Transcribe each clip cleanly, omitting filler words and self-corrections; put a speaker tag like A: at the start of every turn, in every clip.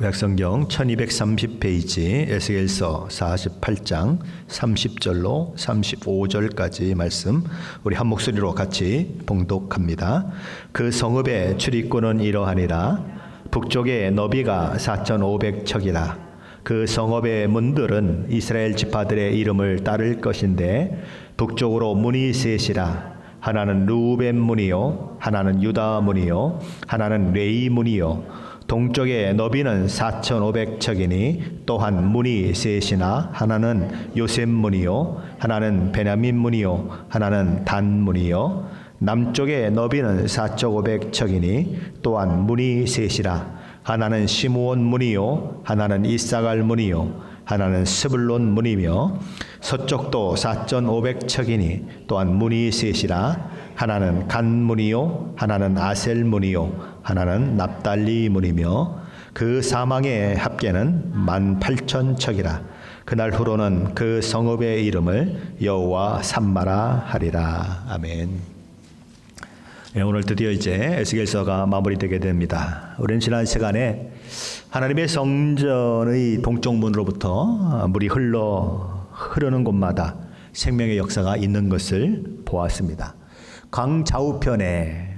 A: 구약성경 1230페이지 에스겔서 48장 30절로 35절까지 말씀 우리 한 목소리로 같이 봉독합니다. 그 성읍의 출입구는 이러하니라. 북쪽의 너비가 4,500척이라. 그 성읍의 문들은 이스라엘 지파들의 이름을 따를 것인데 북쪽으로 문이 셋이라. 하나는 루벤 문이요, 하나는 유다 문이요, 하나는 레위 문이요. 동쪽의 너비는 4,500척이니 또한 문이 셋이나 하나는 요셉 문이요, 하나는 베냐민 문이요, 하나는 단 문이요. 남쪽의 너비는 4,500척이니 또한 문이 셋이라. 하나는 시므온 문이요, 하나는 이사갈 문이요, 하나는 스불론 문이며. 서쪽도 4,500척이니 또한 문이 셋이라. 하나는 간 문이요, 하나는 아셀 문이요, 하나는 납달리 문이며. 그 사망의 합계는 18,000척이라. 그날 후로는 그 성읍의 이름을 여호와 삼마라 하리라. 아멘. 네, 오늘 드디어 이제 에스겔서가 마무리되게 됩니다. 우리는 지난 시간에 하나님의 성전의 동쪽 문으로부터 물이 흐르는 곳마다 생명의 역사가 있는 것을 보았습니다. 강 좌우편에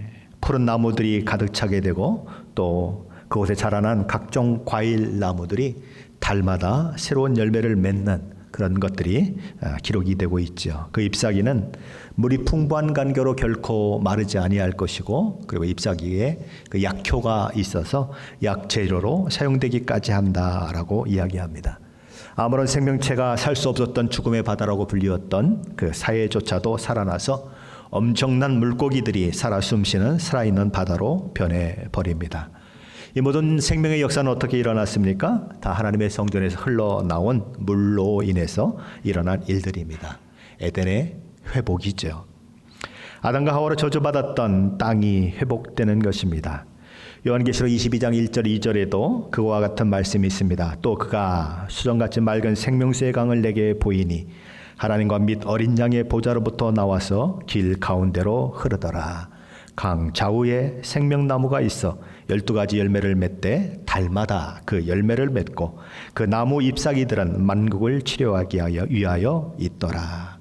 A: 푸른 나무들이 가득 차게 되고 또 그곳에 자라난 각종 과일 나무들이 달마다 새로운 열매를 맺는 그런 것들이 기록이 되고 있죠. 그 잎사귀는 물이 풍부한 간교로 결코 마르지 아니할 것이고, 그리고 잎사귀에 그 약효가 있어서 약재료로 사용되기까지 한다라고 이야기합니다. 아무런 생명체가 살 수 없었던 죽음의 바다라고 불리웠던 그 사해조차도 살아나서 엄청난 물고기들이 살아 숨쉬는 살아있는 바다로 변해버립니다. 이 모든 생명의 역사는 어떻게 일어났습니까? 다 하나님의 성전에서 흘러나온 물로 인해서 일어난 일들입니다. 에덴의 회복이죠. 아담과 하와로 저주받았던 땅이 회복되는 것입니다. 요한계시록 22장 1절 2절에도 그와 같은 말씀이 있습니다. 또 그가 수정같이 맑은 생명수의 강을 내게 보이니 하나님과 및 어린 양의 보좌로부터 나와서 길 가운데로 흐르더라. 강 좌우에 생명나무가 있어 12가지 열매를 맺되 달마다 그 열매를 맺고 그 나무 잎사귀들은 만국을 치료하기 위하여 있더라.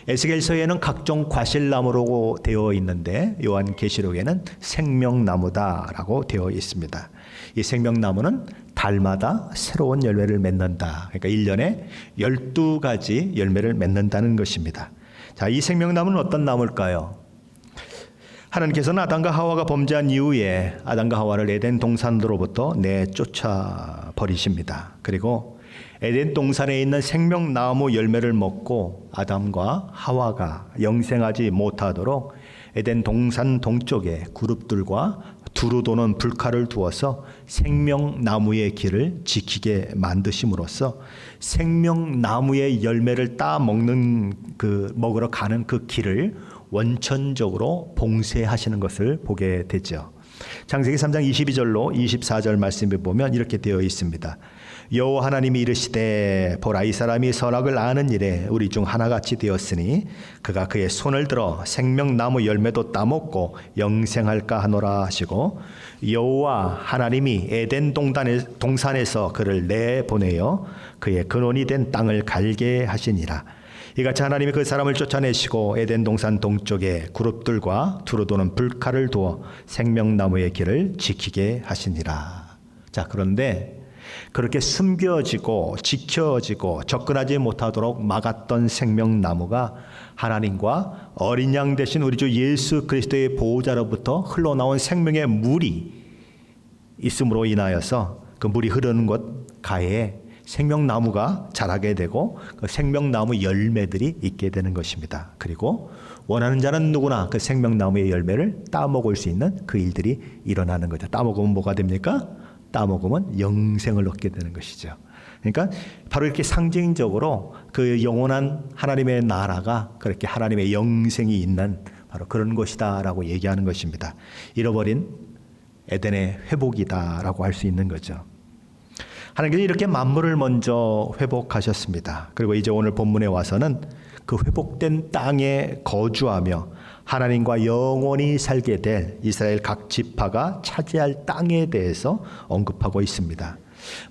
A: 에스겔서에는 각종 과실나무로 되어 있는데 요한계시록에는 생명나무다라고 되어 있습니다. 이 생명나무는 달마다 새로운 열매를 맺는다. 그러니까 1년에 12가지 열매를 맺는다는 것입니다. 자, 이 생명나무는 어떤 나무일까요? 하나님께서는 아담과 하와가 범죄한 이후에 아담과 하와를 에덴 동산으로부터 내쫓아 버리십니다. 그리고 에덴 동산에 있는 생명나무 열매를 먹고 아담과 하와가 영생하지 못하도록 에덴 동산 동쪽에 그룹들과 두루 도는 불칼을 두어서 생명나무의 길을 지키게 만드심으로써 생명나무의 열매를 따 먹으러 가는 그 길을 원천적으로 봉쇄하시는 것을 보게 되죠. 창세기 3장 22절로 24절 말씀에 보면 이렇게 되어 있습니다. 여호와 하나님이 이르시되 보라, 이 사람이 선악을 아는 일에 우리 중 하나같이 되었으니 그가 그의 손을 들어 생명나무 열매도 따먹고 영생할까 하노라 하시고, 여호와 하나님이 에덴 동산에서 그를 내보내어 그의 근원이 된 땅을 갈게 하시니라. 이같이 하나님이 그 사람을 쫓아내시고 에덴 동산 동쪽에 그룹들과 두루 도는 불칼을 두어 생명나무의 길을 지키게 하시니라. 자, 그런데 그렇게 숨겨지고 지켜지고 접근하지 못하도록 막았던 생명나무가 하나님과 어린 양 되신 우리 주 예수 그리스도의 보호자로부터 흘러나온 생명의 물이 있음으로 인하여서 그 물이 흐르는 곳 가에 생명나무가 자라게 되고 그 생명나무 열매들이 있게 되는 것입니다. 그리고 원하는 자는 누구나 그 생명나무의 열매를 따먹을 수 있는 그 일들이 일어나는 거죠. 따먹으면 뭐가 됩니까? 따먹으면 영생을 얻게 되는 것이죠. 그러니까 바로 이렇게 상징적으로 그 영원한 하나님의 나라가 그렇게 하나님의 영생이 있는 바로 그런 곳이다라고 얘기하는 것입니다. 잃어버린 에덴의 회복이다라고 할 수 있는 거죠. 하나님께서 이렇게 만물을 먼저 회복하셨습니다. 그리고 이제 오늘 본문에 와서는 그 회복된 땅에 거주하며 하나님과 영원히 살게 될 이스라엘 각 지파가 차지할 땅에 대해서 언급하고 있습니다.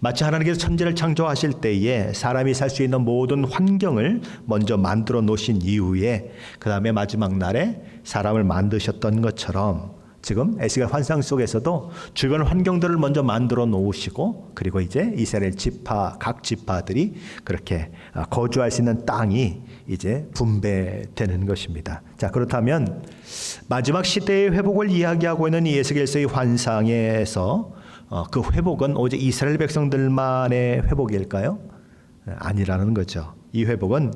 A: 마치 하나님께서 천지를 창조하실 때에 사람이 살 수 있는 모든 환경을 먼저 만들어 놓으신 이후에 그 다음에 마지막 날에 사람을 만드셨던 것처럼 지금 에스겔 환상 속에서도 주변 환경들을 먼저 만들어 놓으시고 그리고 이제 이스라엘 지파 각 지파들이 그렇게 거주할 수 있는 땅이 이제 분배되는 것입니다. 자, 그렇다면 마지막 시대의 회복을 이야기하고 있는 이 에스겔서의 환상에서 그 회복은 오직 이스라엘 백성들만의 회복일까요? 아니라는 거죠. 이 회복은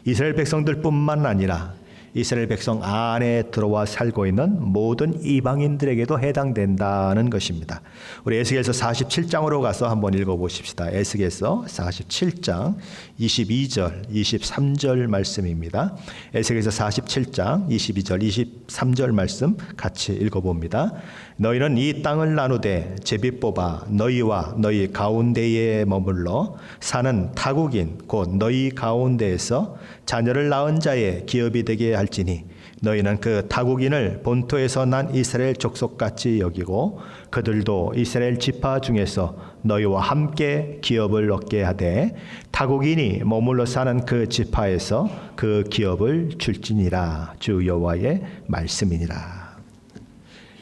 A: 이스라엘 백성들뿐만 아니라 이스라엘 백성 안에 들어와 살고 있는 모든 이방인들에게도 해당된다는 것입니다. 우리 에스겔서 47장으로 가서 한번 읽어보십시다. 에스겔서 47장 22절, 23절 말씀입니다. 에스겔서 47장 22절, 23절 말씀 같이 읽어봅니다. 너희는 이 땅을 나누되 제비 뽑아 너희와 너희 가운데에 머물러 사는 타국인 곧 너희 가운데에서 자녀를 낳은 자의 기업이 되게 할지니 너희는 그 타국인을 본토에서 난 이스라엘 족속같이 여기고 그들도 이스라엘 지파 중에서 너희와 함께 기업을 얻게 하되 타국인이 머물러 사는 그 지파에서 그 기업을 줄지니라. 주 여호와의 말씀이니라.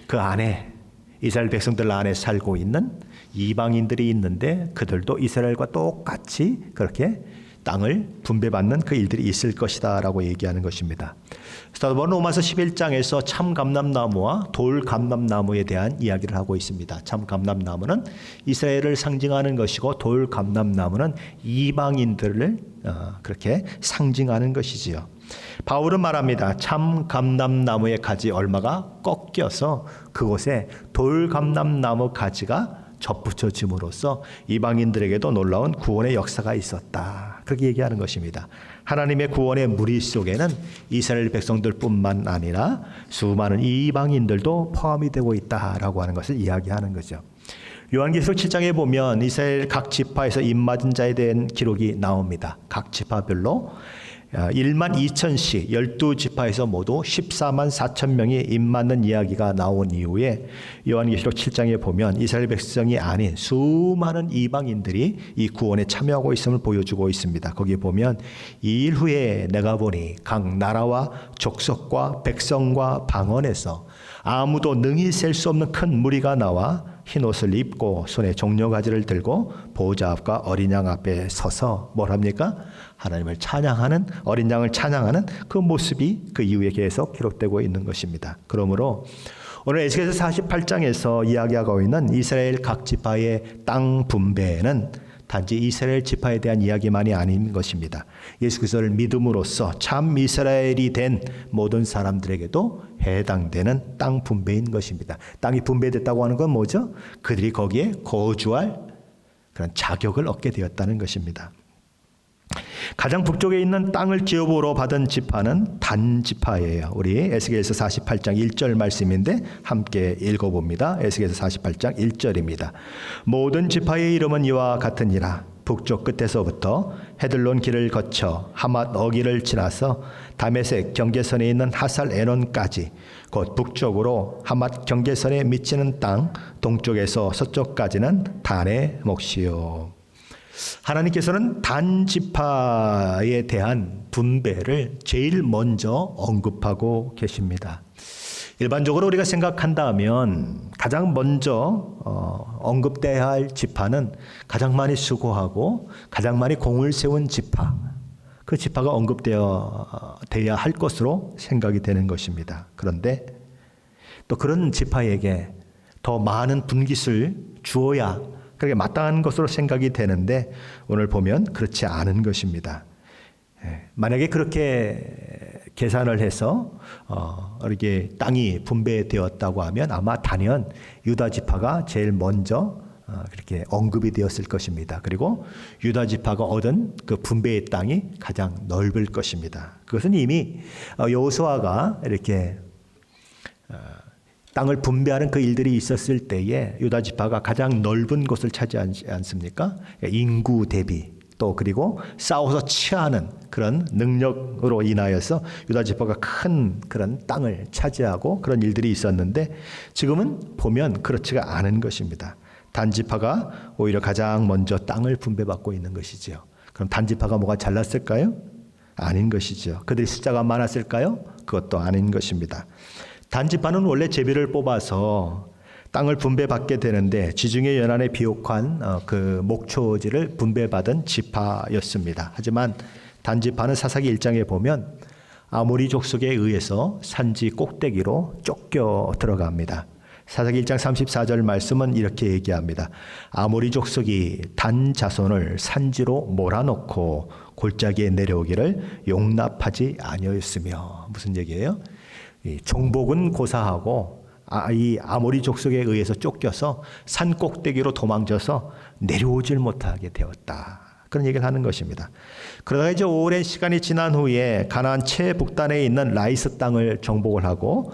A: 그 안에 이스라엘 백성들 안에 살고 있는 이방인들이 있는데 그들도 이스라엘과 똑같이 그렇게 땅을 분배받는 그 일들이 있을 것이다 라고 얘기하는 것입니다. 로마서 11장에서 참감람나무와 돌감람나무에 대한 이야기를 하고 있습니다. 참감람나무는 이스라엘을 상징하는 것이고 돌감람나무는 이방인들을 그렇게 상징하는 것이지요. 바울은 말합니다. 참감람나무의 가지 얼마가 꺾여서 그곳에 돌감람나무 가지가 접붙여짐으로써 이방인들에게도 놀라운 구원의 역사가 있었다. 그렇게 얘기하는 것입니다. 하나님의 구원의 무리 속에는 이스라엘 백성들뿐만 아니라 수많은 이방인들도 포함이 되고 있다라고 하는 것을 이야기하는 거죠. 요한계시록 7장에 보면 이스라엘 각 지파에서 입맞은 자에 대한 기록이 나옵니다. 각 지파별로 1만 2천씩 12지파에서 모두 14만 4천 명이 입맞는 이야기가 나온 이후에 요한계시록 7장에 보면 이스라엘 백성이 아닌 수많은 이방인들이 이 구원에 참여하고 있음을 보여주고 있습니다. 거기에 보면 이 일 후에 내가 보니 각 나라와 족속과 백성과 방언에서 아무도 능히 셀 수 없는 큰 무리가 나와 흰옷을 입고 손에 종려가지를 들고 보호자 앞과 어린 양 앞에 서서 뭘 합니까? 하나님을 찬양하는, 어린 양을 찬양하는 그 모습이 그 이후에 계속 기록되고 있는 것입니다. 그러므로 오늘 에스겔서 48장에서 이야기하고 있는 이스라엘 각 지파의 땅 분배는 단지 이스라엘 지파에 대한 이야기만이 아닌 것입니다. 예수 그리스도를 믿음으로써 참 이스라엘이 된 모든 사람들에게도 해당되는 땅 분배인 것입니다. 땅이 분배됐다고 하는 건 뭐죠? 그들이 거기에 거주할 그런 자격을 얻게 되었다는 것입니다. 가장 북쪽에 있는 땅을 기업으로 받은 지파는 단 지파예요. 우리 에스겔서 48장 1절 말씀인데 함께 읽어봅니다. 에스겔서 48장 1절입니다. 모든 지파의 이름은 이와 같으니라. 북쪽 끝에서부터 헤들론 길을 거쳐 하맛 어기를 지나서 다메섹 경계선에 있는 하살 에논까지 곧 북쪽으로 하맛 경계선에 미치는 땅 동쪽에서 서쪽까지는 단의 몫이요. 하나님께서는 단 지파에 대한 분배를 제일 먼저 언급하고 계십니다. 일반적으로 우리가 생각한다면 가장 먼저 언급돼야 할 지파는 가장 많이 수고하고 가장 많이 공을 세운 지파, 그 지파가 언급되어야 할 것으로 생각이 되는 것입니다. 그런데 또 그런 지파에게 더 많은 분깃을 주어야 그렇게 마땅한 것으로 생각이 되는데 오늘 보면 그렇지 않은 것입니다. 만약에 그렇게 계산을 해서 이렇게 땅이 분배되었다고 하면 아마 단연 유다 지파가 제일 먼저 그렇게 언급이 되었을 것입니다. 그리고 유다 지파가 얻은 그 분배의 땅이 가장 넓을 것입니다. 그것은 이미 여호수아가 이렇게 땅을 분배하는 그 일들이 있었을 때에 유다 지파가 가장 넓은 곳을 차지하지 않습니까? 인구 대비 또 그리고 싸워서 취하는 그런 능력으로 인하여서 유다 지파가 큰 그런 땅을 차지하고 그런 일들이 있었는데 지금은 보면 그렇지가 않은 것입니다. 단지파가 오히려 가장 먼저 땅을 분배받고 있는 것이지요. 그럼 단지파가 뭐가 잘났을까요? 아닌 것이죠. 그들이 숫자가 많았을까요? 그것도 아닌 것입니다. 단지파는 원래 제비를 뽑아서 땅을 분배받게 되는데 지중해 연안에 비옥한 그 목초지를 분배받은 지파였습니다. 하지만 단지파는 사사기 1장에 보면 아모리 족속에 의해서 산지 꼭대기로 쫓겨 들어갑니다. 사사기 1장 34절 말씀은 이렇게 얘기합니다. 아모리 족속이 단 자손을 산지로 몰아넣고 골짜기에 내려오기를 용납하지 아니하였으며. 무슨 얘기예요? 종복은 고사하고 이 아모리 족속에 의해서 쫓겨서 산 꼭대기로 도망쳐서 내려오질 못하게 되었다. 그런 얘기를 하는 것입니다. 그러다가 이제 오랜 시간이 지난 후에 가나안 최북단에 있는 라이스 땅을 정복을 하고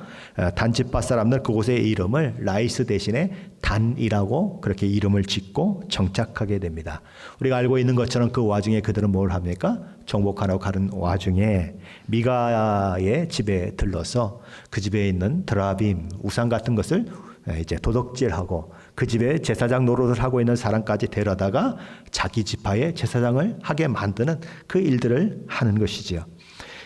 A: 단지파 사람들 그곳의 이름을 라이스 대신에 단이라고 그렇게 이름을 짓고 정착하게 됩니다. 우리가 알고 있는 것처럼 그 와중에 그들은 뭘 합니까? 정복하러 가는 와중에 미가의 집에 들러서 그 집에 있는 드라빔 우상 같은 것을 이제 도둑질하고 그 집에 제사장 노릇을 하고 있는 사람까지 데려다가 자기 지파의 제사장을 하게 만드는 그 일들을 하는 것이지요.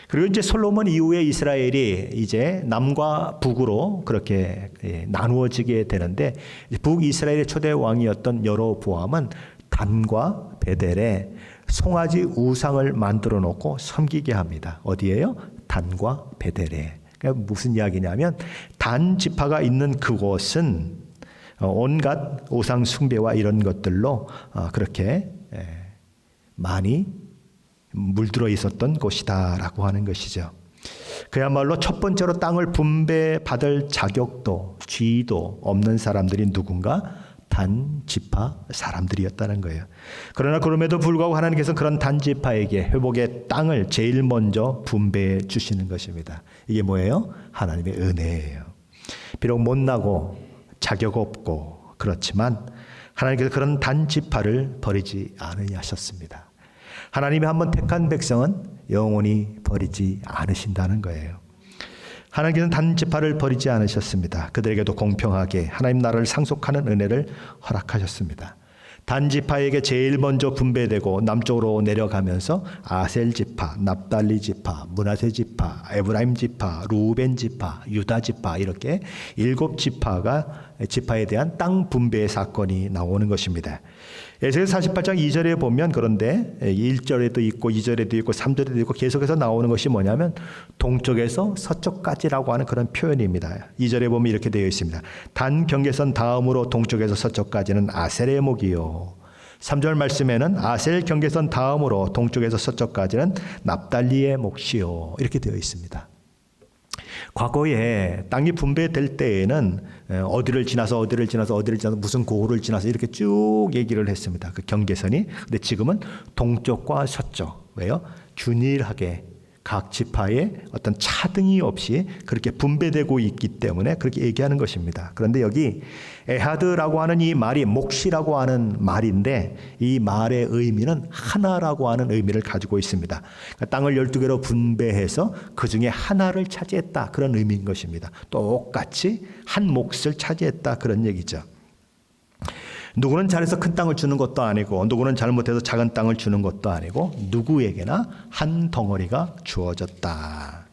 A: 그리고 이제 솔로몬 이후에 이스라엘이 이제 남과 북으로 그렇게 나누어지게 되는데 북이스라엘의 초대 왕이었던 여로보암은 단과 베델에 송아지 우상을 만들어 놓고 섬기게 합니다. 어디예요? 단과 베델에. 그러니까 무슨 이야기냐면 단 지파가 있는 그곳은 온갖 우상 숭배와 이런 것들로 그렇게 많이 물들어 있었던 곳이다라고 하는 것이죠. 그야말로 첫 번째로 땅을 분배받을 자격도 지위도 없는 사람들이 누군가 단 지파 사람들이었다는 거예요. 그러나 그럼에도 불구하고 하나님께서 그런 단 지파에게 회복의 땅을 제일 먼저 분배해 주시는 것입니다. 이게 뭐예요? 하나님의 은혜예요. 비록 못나고 자격 없고 그렇지만 하나님께서 그런 단 지파를 버리지 않으셨습니다. 하나님이 한번 택한 백성은 영원히 버리지 않으신다는 거예요. 하나님께서는 단 지파를 버리지 않으셨습니다. 그들에게도 공평하게 하나님 나라를 상속하는 은혜를 허락하셨습니다. 단 지파에게 제일 먼저 분배되고 남쪽으로 내려가면서 아셀 지파, 납달리 지파, 므낫세 지파, 에브라임 지파, 루벤 지파, 유다 지파 이렇게 7지파에 대한 땅 분배 사건이 나오는 것입니다. 에스겔 48장 2절에 보면 그런데 1절에도 있고 2절에도 있고 3절에도 있고 계속해서 나오는 것이 뭐냐면 동쪽에서 서쪽까지라고 하는 그런 표현입니다. 2절에 보면 이렇게 되어 있습니다. 단 경계선 다음으로 동쪽에서 서쪽까지는 아셀의 목이요. 3절 말씀에는 아셀 경계선 다음으로 동쪽에서 서쪽까지는 납달리의 몫이요. 이렇게 되어 있습니다. 과거에 땅이 분배될 때에는 어디를 지나서 무슨 고을을 지나서 이렇게 쭉 얘기를 했습니다. 그 경계선이. 근데 지금은 동쪽과 서쪽. 왜요? 균일하게 각 지파의 어떤 차등이 없이 그렇게 분배되고 있기 때문에 그렇게 얘기하는 것입니다. 그런데 여기 에하드라고 하는 이 말이 몫이라고 하는 말인데 이 말의 의미는 하나라고 하는 의미를 가지고 있습니다. 그러니까 땅을 12개로 분배해서 그 중에 하나를 차지했다 그런 의미인 것입니다. 똑같이 한 몫을 차지했다 그런 얘기죠. 누구는 잘해서 큰 땅을 주는 것도 아니고 누구는 잘못해서 작은 땅을 주는 것도 아니고 누구에게나 한 덩어리가 주어졌다.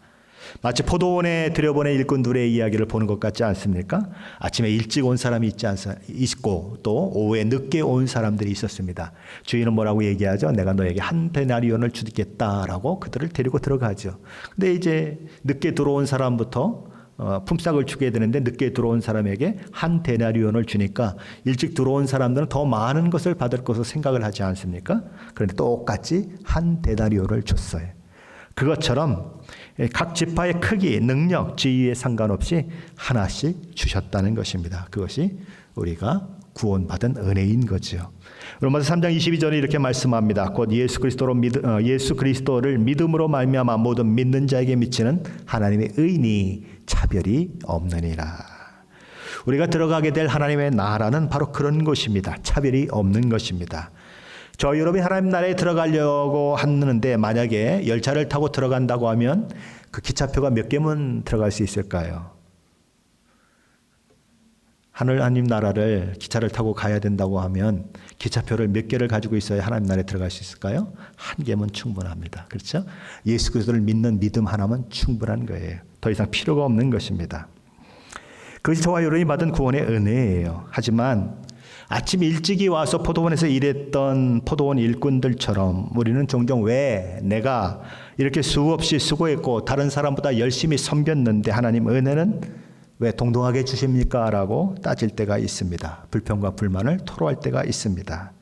A: 마치 포도원에 들여보낸 일꾼들의 이야기를 보는 것 같지 않습니까? 아침에 일찍 온 사람이 있고 또 오후에 늦게 온 사람들이 있었습니다. 주인은 뭐라고 얘기하죠? 내가 너에게 한 데나리온을 주겠다라고 그들을 데리고 들어가죠. 근데 이제 늦게 들어온 사람부터 품삯을 주게 되는데 늦게 들어온 사람에게 한 데나리온을 주니까 일찍 들어온 사람들은 더 많은 것을 받을 것으로 생각을 하지 않습니까? 그런데 똑같이 한 데나리온을 줬어요. 그것처럼 각 지파의 크기, 능력, 지위에 상관없이 하나씩 주셨다는 것입니다. 그것이 우리가 구원받은 은혜인 거죠. 로마서 3장 22절에 이렇게 말씀합니다. 곧 예수 그리스도를 믿음으로 말미암아 모든 믿는 자에게 미치는 하나님의 의인이 차별이 없느니라. 우리가 들어가게 될 하나님의 나라는 바로 그런 것입니다. 차별이 없는 것입니다. 저 여러분이 하나님 나라에 들어가려고 하는데 만약에 열차를 타고 들어간다고 하면 그 기차표가 몇 개면 들어갈 수 있을까요? 하나님 나라를 기차를 타고 가야 된다고 하면 기차표를 몇 개를 가지고 있어야 하나님 나라에 들어갈 수 있을까요? 한 개면 충분합니다. 그렇죠? 예수 그리스도를 믿는 믿음 하나면 충분한 거예요. 더 이상 필요가 없는 것입니다. 그것이 저와 여러분이 받은 구원의 은혜예요. 하지만 아침 일찍이 와서 포도원에서 일했던 포도원 일꾼들처럼 우리는 종종 왜 내가 이렇게 수없이 수고했고 다른 사람보다 열심히 섬겼는데 하나님 은혜는 왜 동등하게 주십니까? 라고 따질 때가 있습니다. 불평과 불만을 토로할 때가 있습니다.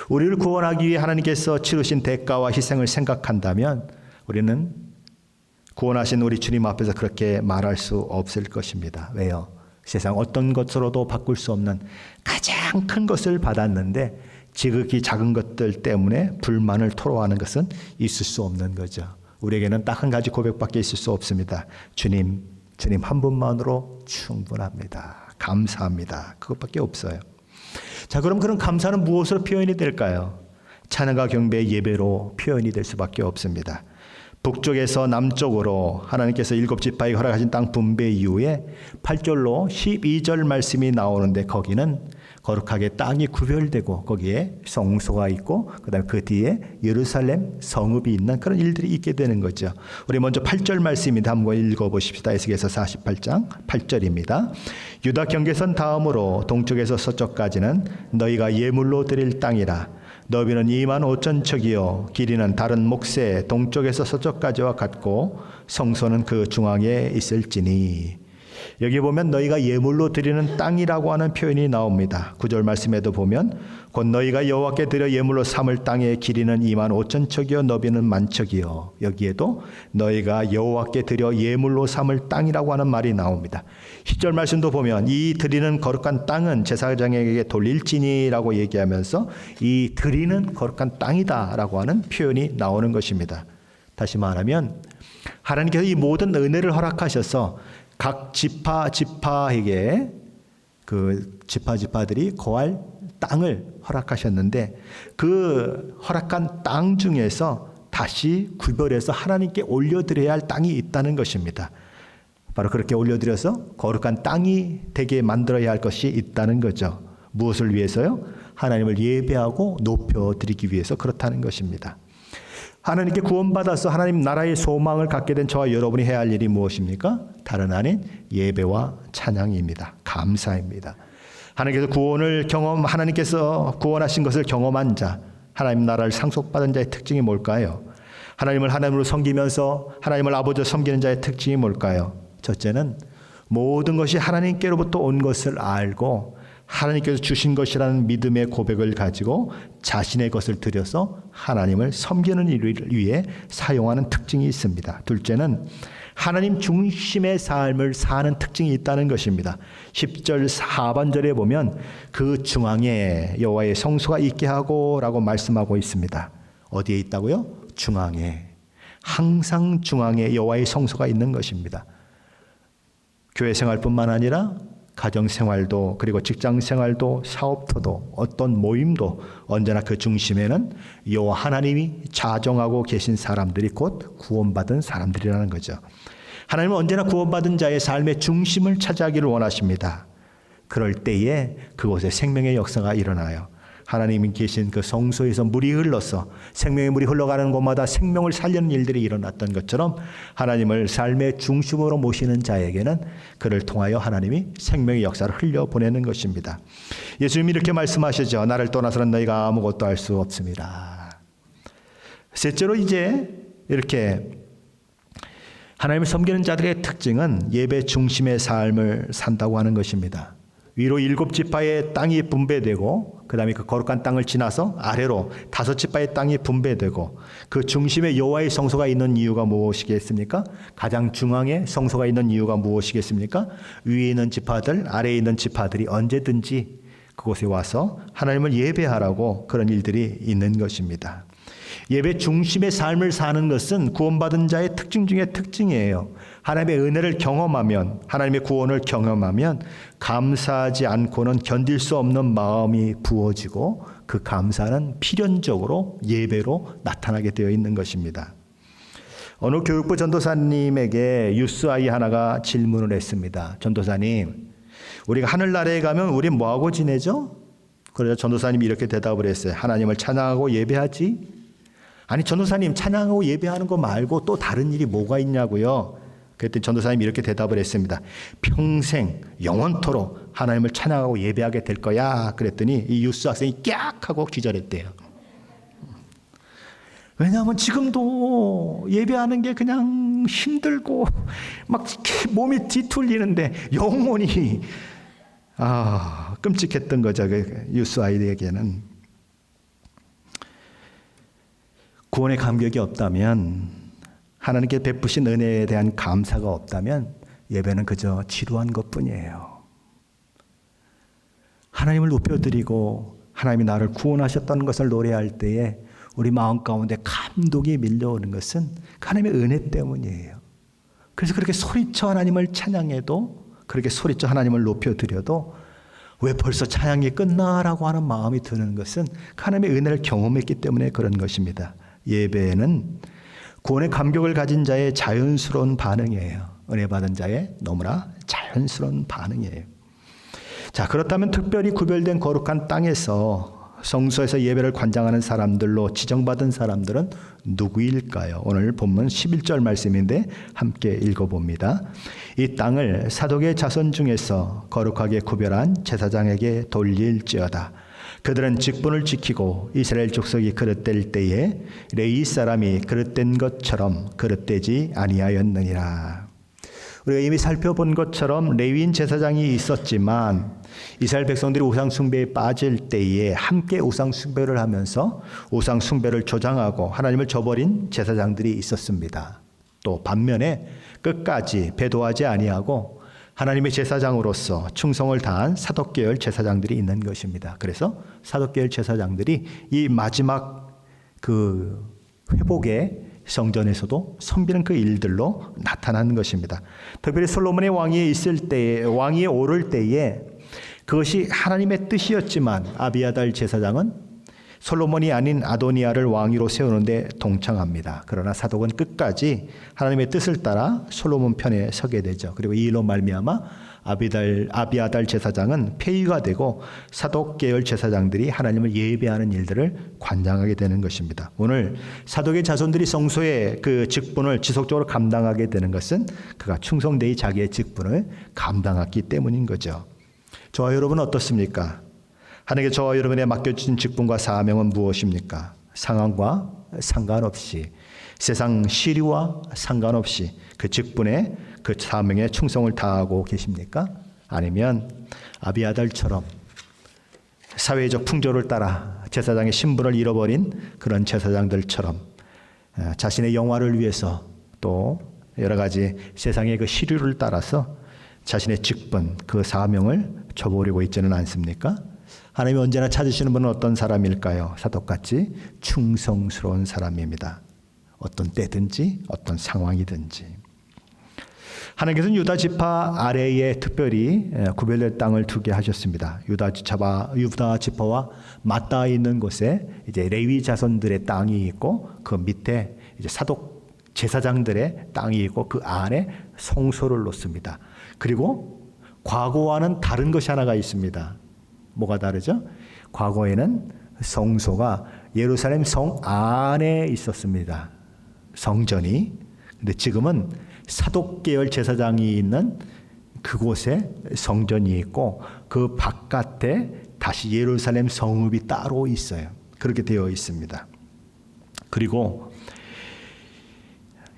A: 우리를 구원하기 위해 하나님께서 치르신 대가와 희생을 생각한다면 우리는 구원하신 우리 주님 앞에서 그렇게 말할 수 없을 것입니다. 왜요? 세상 어떤 것으로도 바꿀 수 없는 가장 큰 것을 받았는데 지극히 작은 것들 때문에 불만을 토로하는 것은 있을 수 없는 거죠. 우리에게는 딱 한 가지 고백밖에 있을 수 없습니다. 주님 한 분만으로 충분합니다. 감사합니다. 그것밖에 없어요. 자, 그럼 그런 감사는 무엇으로 표현이 될까요? 찬양과 경배, 예배로 표현이 될 수밖에 없습니다. 북쪽에서 남쪽으로 하나님께서 7지파에게 허락하신 땅 분배 이후에 8절로 12절 말씀이 나오는데 거기는 거룩하게 땅이 구별되고 거기에 성소가 있고 그다음에 그 뒤에 예루살렘 성읍이 있는 그런 일들이 있게 되는 거죠. 우리 먼저 8절 말씀입니다. 한번 읽어보십시다. 에스겔서 48장 8절입니다. 유다 경계선 다음으로 동쪽에서 서쪽까지는 너희가 예물로 드릴 땅이라. 너비는 25,000척이요 길이는 다른 몫의 동쪽에서 서쪽까지와 같고 성소는 그 중앙에 있을지니. 여기 보면 너희가 예물로 드리는 땅이라고 하는 표현이 나옵니다. 9절 말씀에도 보면 곧 너희가 여호와께 드려 예물로 삼을 땅의 길이는 25,000척이요 너비는 10,000척이요. 여기에도 너희가 여호와께 드려 예물로 삼을 땅이라고 하는 말이 나옵니다. 10절 말씀도 보면 이 드리는 거룩한 땅은 제사장에게 돌릴지니라고 얘기하면서 이 드리는 거룩한 땅이다라고 하는 표현이 나오는 것입니다. 다시 말하면 하나님께서 이 모든 은혜를 허락하셔서 각 지파에게 그 지파들이 거할 땅을 허락하셨는데 그 허락한 땅 중에서 다시 구별해서 하나님께 올려드려야 할 땅이 있다는 것입니다. 바로 그렇게 올려드려서 거룩한 땅이 되게 만들어야 할 것이 있다는 거죠. 무엇을 위해서요? 하나님을 예배하고 높여드리기 위해서 그렇다는 것입니다. 하나님께 구원받아서 하나님 나라의 소망을 갖게 된 저와 여러분이 해야 할 일이 무엇입니까? 다른 아닌 예배와 찬양입니다. 감사입니다. 하나님께서 구원하신 것을 경험한 자, 하나님 나라를 상속받은 자의 특징이 뭘까요? 하나님을 하나님으로 섬기면서 하나님을 아버지로 섬기는 자의 특징이 뭘까요? 첫째는 모든 것이 하나님께로부터 온 것을 알고 하나님께서 주신 것이라는 믿음의 고백을 가지고 자신의 것을 들여서 하나님을 섬기는 일을 위해 사용하는 특징이 있습니다. 둘째는 하나님 중심의 삶을 사는 특징이 있다는 것입니다. 10절 하반절에 보면 그 중앙에 여호와의 성소가 있게 하고 라고 말씀하고 있습니다. 어디에 있다고요? 중앙에. 항상 중앙에 여호와의 성소가 있는 것입니다. 교회 생활뿐만 아니라 가정생활도 그리고 직장생활도 사업터도 어떤 모임도 언제나 그 중심에는 여호와 하나님이 자정하고 계신 사람들이 곧 구원받은 사람들이라는 거죠. 하나님은 언제나 구원받은 자의 삶의 중심을 차지하기를 원하십니다. 그럴 때에 그곳에 생명의 역사가 일어나요. 하나님이 계신 그 성소에서 물이 흘러서 생명의 물이 흘러가는 곳마다 생명을 살리는 일들이 일어났던 것처럼 하나님을 삶의 중심으로 모시는 자에게는 그를 통하여 하나님이 생명의 역사를 흘려보내는 것입니다. 예수님이 이렇게 말씀하시죠. 나를 떠나서는 너희가 아무것도 할 수 없습니다. 셋째로 이제 이렇게 하나님을 섬기는 자들의 특징은 예배 중심의 삶을 산다고 하는 것입니다. 위로 7지파의 땅이 분배되고 그 다음에 그 거룩한 땅을 지나서 아래로 5지파의 땅이 분배되고 그 중심에 여호와의 성소가 있는 이유가 무엇이겠습니까? 가장 중앙에 성소가 있는 이유가 무엇이겠습니까? 위에 있는 지파들, 아래에 있는 지파들이 언제든지 그곳에 와서 하나님을 예배하라고 그런 일들이 있는 것입니다. 예배 중심의 삶을 사는 것은 구원받은 자의 특징 중에 특징이에요. 하나님의 은혜를 경험하면, 하나님의 구원을 경험하면 감사하지 않고는 견딜 수 없는 마음이 부어지고 그 감사는 필연적으로 예배로 나타나게 되어 있는 것입니다. 어느 교육부 전도사님에게 유스 아이 하나가 질문을 했습니다. 전도사님, 우리가 하늘나라에 가면 우리 뭐하고 지내죠? 그래서 전도사님이 이렇게 대답을 했어요. 하나님을 찬양하고 예배하지. 아니 전도사님 찬양하고 예배하는 거 말고 또 다른 일이 뭐가 있냐고요. 그랬더니 전도사님이 이렇게 대답을 했습니다. 평생 영원토록 하나님을 찬양하고 예배하게 될 거야. 그랬더니 이 유스 학생이 깍 하고 기절했대요. 왜냐하면 지금도 예배하는 게 그냥 힘들고 막 몸이 뒤틀리는데 영혼이 끔찍했던 거죠. 그 유스 아이들에게는. 구원의 감격이 없다면, 하나님께 베푸신 은혜에 대한 감사가 없다면 예배는 그저 지루한 것뿐이에요. 하나님을 높여드리고 하나님이 나를 구원하셨다는 것을 노래할 때에 우리 마음 가운데 감동이 밀려오는 것은 하나님의 은혜 때문이에요. 그래서 그렇게 소리쳐 하나님을 찬양해도, 그렇게 소리쳐 하나님을 높여드려도 왜 벌써 찬양이 끝나라고 하는 마음이 드는 것은 하나님의 은혜를 경험했기 때문에 그런 것입니다. 예배는 구원의 감격을 가진 자의 자연스러운 반응이에요. 은혜 받은 자의 너무나 자연스러운 반응이에요. 자, 그렇다면 특별히 구별된 거룩한 땅에서 성소에서 예배를 관장하는 사람들로 지정받은 사람들은 누구일까요? 오늘 본문 11절 말씀인데 함께 읽어봅니다. 이 땅을 사독의 자손 중에서 거룩하게 구별한 제사장에게 돌릴지어다. 그들은 직분을 지키고 이스라엘 족속이 그릇될 때에 레위 사람이 그릇된 것처럼 그릇되지 아니하였느니라. 우리가 이미 살펴본 것처럼 레위인 제사장이 있었지만 이스라엘 백성들이 우상 숭배에 빠질 때에 함께 우상 숭배를 하면서 우상 숭배를 조장하고 하나님을 저버린 제사장들이 있었습니다. 또 반면에 끝까지 배도하지 아니하고 하나님의 제사장으로서 충성을 다한 사독계열 제사장들이 있는 것입니다. 그래서 사독계열 제사장들이 이 마지막 그 회복의 성전에서도 섬기는 그 일들로 나타나는 것입니다. 특별히 솔로몬의 왕위에 있을 때에, 왕위에 오를 때에 그것이 하나님의 뜻이었지만 아비아달 제사장은 솔로몬이 아닌 아도니아를 왕위로 세우는데 동참합니다. 그러나 사독은 끝까지 하나님의 뜻을 따라 솔로몬 편에 서게 되죠. 그리고 이 일로 말미암아 아비아달 제사장은 폐위가 되고 사독 계열 제사장들이 하나님을 예배하는 일들을 관장하게 되는 것입니다. 오늘 사독의 자손들이 성소의 그 직분을 지속적으로 감당하게 되는 것은 그가 충성되이 자기의 직분을 감당했기 때문인 거죠. 저와 여러분은 어떻습니까? 하나님께 저와 여러분의 맡겨진 직분과 사명은 무엇입니까? 상황과 상관없이, 세상 시류와 상관없이 그 직분에, 그 사명에 충성을 다하고 계십니까? 아니면 아비아달처럼 사회적 풍조를 따라 제사장의 신분을 잃어버린 그런 제사장들처럼 자신의 영화를 위해서 또 여러 가지 세상의 그 시류를 따라서 자신의 직분, 그 사명을 저버리고 있지는 않습니까? 하나님이 언제나 찾으시는 분은 어떤 사람일까요? 사독같이 충성스러운 사람입니다. 어떤 때든지 어떤 상황이든지. 하나님께서는 유다 지파 아래에 특별히 구별된 땅을 두게 하셨습니다. 유다 지파와 맞닿아 있는 곳에 이제 레위 자손들의 땅이 있고 그 밑에 이제 사독 제사장들의 땅이 있고 그 안에 성소를 놓습니다. 그리고 과거와는 다른 것이 하나가 있습니다. 뭐가 다르죠? 과거에는 성소가 예루살렘 성 안에 있었습니다. 성전이. 근데 지금은 사독계열 제사장이 있는 그곳에 성전이 있고 그 바깥에 다시 예루살렘 성읍이 따로 있어요. 그렇게 되어 있습니다. 그리고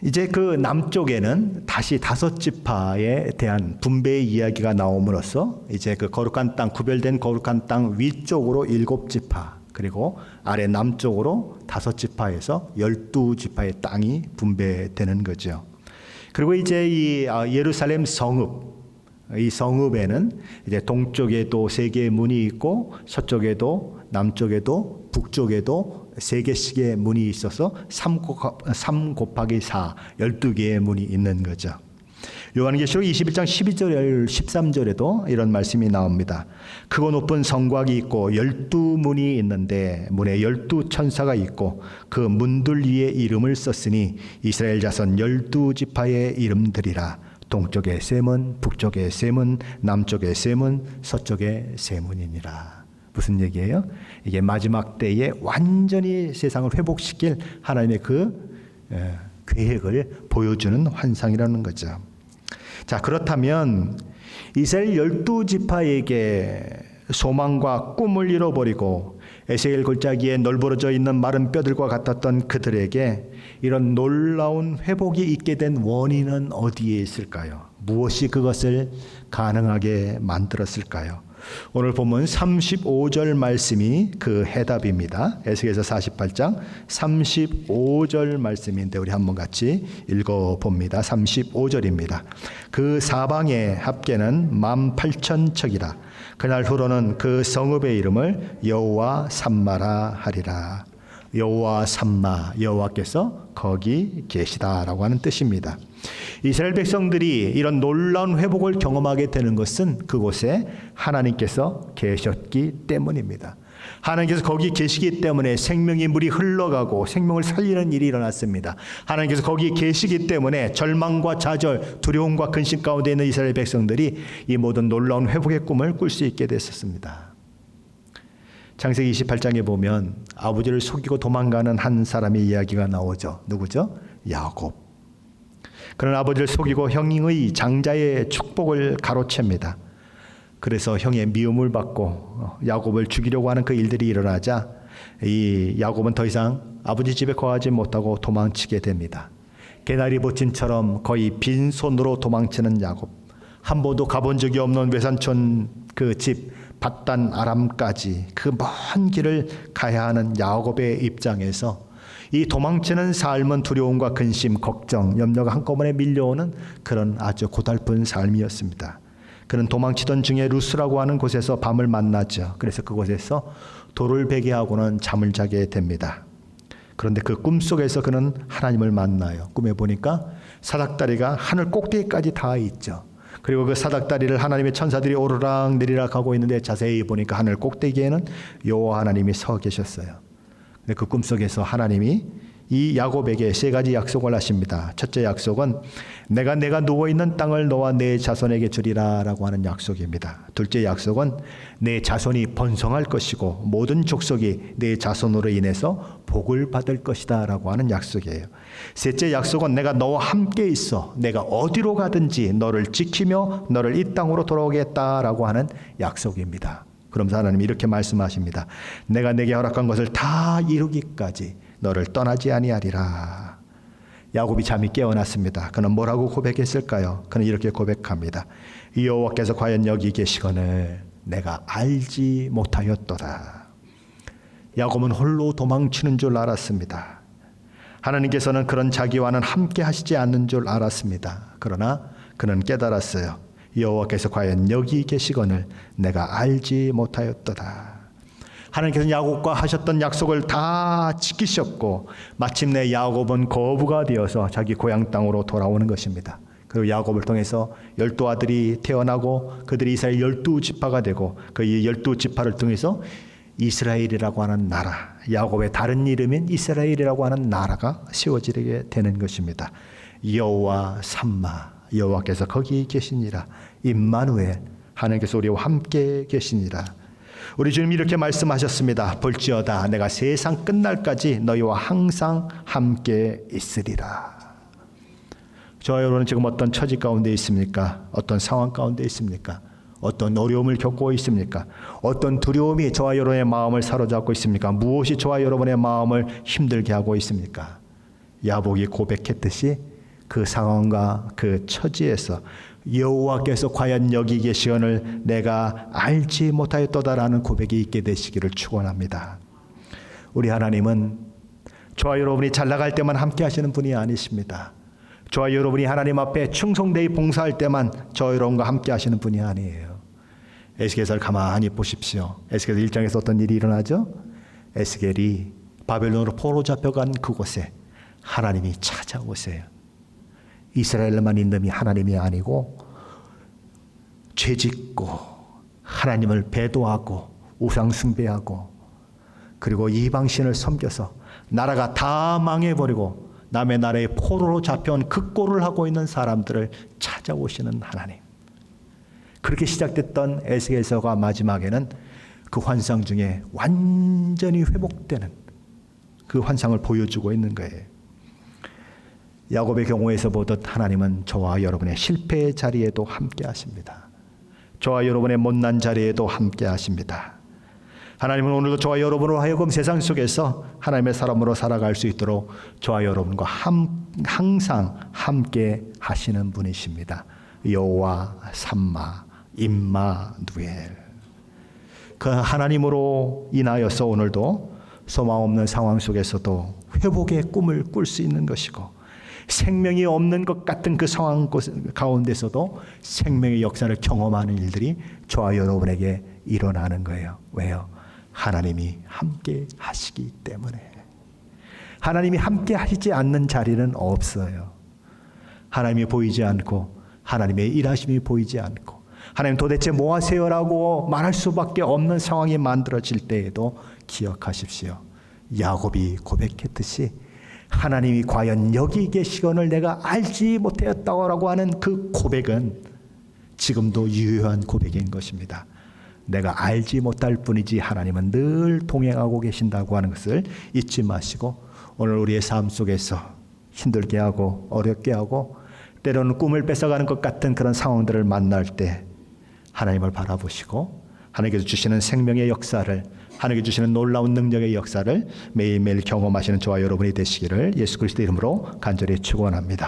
A: 이제 그 남쪽에는 다시 5지파에 대한 분배의 이야기가 나옴으로써 이제 그 거룩한 땅, 구별된 거룩한 땅 위쪽으로 7지파, 그리고 아래 남쪽으로 5지파에서 12지파의 땅이 분배되는 거죠. 그리고 이제 이 예루살렘 성읍, 이 성읍에는 이제 동쪽에도 3개의 문이 있고 서쪽에도 남쪽에도 북쪽에도 3개씩의 문이 있어서 3 곱하기 4, 12개의 문이 있는 거죠. 요한계시록 21장 12절, 13절에도 이런 말씀이 나옵니다. 크고 높은 성곽이 있고 12문이 있는데 문에 12천사가 있고 그 문들 위에 이름을 썼으니 이스라엘 자손 12지파의 이름들이라. 동쪽의 셈은, 북쪽의 셈은, 남쪽의 셈은, 서쪽의 셈은이니라. 무슨 얘기예요? 이게 마지막 때에 완전히 세상을 회복시킬 하나님의 그 계획을 보여주는 환상이라는 거죠. 자, 그렇다면 이스라엘 12지파에게 소망과 꿈을 잃어버리고 에스겔 골짜기에 널브러져 있는 마른 뼈들과 같았던 그들에게 이런 놀라운 회복이 있게 된 원인은 어디에 있을까요? 무엇이 그것을 가능하게 만들었을까요? 오늘 본문 35절 말씀이 그 해답입니다. 에스겔서 48장 35절 말씀인데 우리 한번 같이 읽어봅니다. 35절입니다. 그 사방의 합계는 18,000척이라. 그날 후로는 그 성읍의 이름을 여호와 삼마라 하리라. 여호와 삼마, 여호와께서 거기 계시다라고 하는 뜻입니다. 이스라엘 백성들이 이런 놀라운 회복을 경험하게 되는 것은 그곳에 하나님께서 계셨기 때문입니다. 하나님께서 거기 계시기 때문에 생명의 물이 흘러가고 생명을 살리는 일이 일어났습니다. 하나님께서 거기 계시기 때문에 절망과 좌절, 두려움과 근심 가운데 있는 이스라엘 백성들이 이 모든 놀라운 회복의 꿈을 꿀 수 있게 됐었습니다. 창세기 28장에 보면 아버지를 속이고 도망가는 한 사람의 이야기가 나오죠. 누구죠? 야곱. 그런 아버지를 속이고 형의 장자의 축복을 가로챕니다. 그래서 형의 미움을 받고 야곱을 죽이려고 하는 그 일들이 일어나자 이 야곱은 더 이상 아버지 집에 거하지 못하고 도망치게 됩니다. 개나리 보침처럼 거의 빈손으로 도망치는 야곱. 한 번도 가본 적이 없는 외산촌 그 집 밧단 아람까지 그 먼 길을 가야 하는 야곱의 입장에서 이 도망치는 삶은 두려움과 근심, 걱정, 염려가 한꺼번에 밀려오는 그런 아주 고달픈 삶이었습니다. 그는 도망치던 중에 루스라고 하는 곳에서 밤을 만나죠. 그래서 그곳에서 돌을 베게 하고는 잠을 자게 됩니다. 그런데 그 꿈속에서 그는 하나님을 만나요. 꿈에 보니까 사닥다리가 하늘 꼭대기까지 닿아 있죠. 그리고 그 사닥다리를 하나님의 천사들이 오르락 내리락 하고 있는데 자세히 보니까 하늘 꼭대기에는 여호와 하나님이 서 계셨어요. 근데 그 꿈속에서 하나님이 이 야곱에게 세 가지 약속을 하십니다. 첫째 약속은 내가 누워있는 땅을 너와 내 자손에게 주리라 라고 하는 약속입니다. 둘째 약속은 내 자손이 번성할 것이고 모든 족속이 내 자손으로 인해서 복을 받을 것이다 라고 하는 약속이에요. 셋째 약속은 내가 너와 함께 있어 내가 어디로 가든지 너를 지키며 너를 이 땅으로 돌아오겠다라고 하는 약속입니다. 그러면서 하나님이 이렇게 말씀하십니다. 내가 내게 허락한 것을 다 이루기까지 너를 떠나지 아니하리라. 야곱이 잠이 깨어났습니다. 그는 뭐라고 고백했을까요? 그는 이렇게 고백합니다. 여호와께서 과연 여기 계시거늘 내가 알지 못하였도다. 야곱은 홀로 도망치는 줄 알았습니다. 하나님께서는 그런 자기와는 함께 하시지 않는 줄 알았습니다. 그러나 그는 깨달았어요. 여호와께서 과연 여기 계시거늘 내가 알지 못하였도다. 하나님께서는 야곱과 하셨던 약속을 다 지키셨고 마침내 야곱은 거부가 되어서 자기 고향 땅으로 돌아오는 것입니다. 그리고 야곱을 통해서 12아들이 태어나고 그들이 이스라엘 12지파가 되고 그 12지파를 통해서 이스라엘이라고 하는 나라, 야곱의 다른 이름인 이스라엘이라고 하는 나라가 세워지게 되는 것입니다. 여호와 삼마, 여호와께서 거기 계시니라. 임마누엘, 하나님께서 우리와 함께 계시니라. 우리 주님 이렇게 말씀하셨습니다. 볼지어다 내가 세상 끝날까지 너희와 항상 함께 있으리라. 저와 여러분은 지금 어떤 처지 가운데 있습니까? 어떤 상황 가운데 있습니까? 어떤 어려움을 겪고 있습니까? 어떤 두려움이 저와 여러분의 마음을 사로잡고 있습니까? 무엇이 저와 여러분의 마음을 힘들게 하고 있습니까? 야곱이 고백했듯이 그 상황과 그 처지에서 여호와께서 과연 여기 계시거늘 내가 알지 못하였도다라는 고백이 있게 되시기를 축원합니다. 우리 하나님은 저와 여러분이 잘 나갈 때만 함께 하시는 분이 아니십니다. 저와 여러분이 하나님 앞에 충성되이 봉사할 때만 저와 여러분과 함께 하시는 분이 아니에요. 에스겔서를 가만히 보십시오. 에스겔서 1장에서 어떤 일이 일어나죠? 에스겔이 바벨론으로 포로 잡혀간 그곳에 하나님이 찾아오세요. 이스라엘만 있는 이 하나님이 아니고 죄짓고 하나님을 배도하고 우상 숭배하고 그리고 이방신을 섬겨서 나라가 다 망해버리고 남의 나라의 포로로 잡혀온 극고를 하고 있는 사람들을 찾아오시는 하나님. 그렇게 시작됐던 에스겔서가 마지막에는 그 환상 중에 완전히 회복되는 그 환상을 보여주고 있는 거예요. 야곱의 경우에서 보듯 하나님은 저와 여러분의 실패의 자리에도 함께 하십니다. 저와 여러분의 못난 자리에도 함께 하십니다. 하나님은 오늘도 저와 여러분으로 하여금 세상 속에서 하나님의 사람으로 살아갈 수 있도록 저와 여러분과 항상 함께 하시는 분이십니다. 여호와 삼마 임마누엘. 그 하나님으로 인하여서 오늘도 소망 없는 상황 속에서도 회복의 꿈을 꿀 수 있는 것이고, 생명이 없는 것 같은 그 상황 가운데서도 생명의 역사를 경험하는 일들이 저와 여러분에게 일어나는 거예요. 왜요? 하나님이 함께 하시기 때문에. 하나님이 함께 하시지 않는 자리는 없어요. 하나님이 보이지 않고 하나님의 일하심이 보이지 않고 하나님 도대체 뭐 하세요라고 말할 수밖에 없는 상황이 만들어질 때에도 기억하십시오. 야곱이 고백했듯이 하나님이 과연 여기 계시건을 내가 알지 못하였다고 하는 그 고백은 지금도 유효한 고백인 것입니다. 내가 알지 못할 뿐이지 하나님은 늘 동행하고 계신다고 하는 것을 잊지 마시고, 오늘 우리의 삶 속에서 힘들게 하고 어렵게 하고 때로는 꿈을 뺏어가는 것 같은 그런 상황들을 만날 때 하나님을 바라보시고 하나님께서 주시는 생명의 역사를, 하나님께서 주시는 놀라운 능력의 역사를 매일매일 경험하시는 저와 여러분이 되시기를 예수 그리스도의 이름으로 간절히 축원합니다.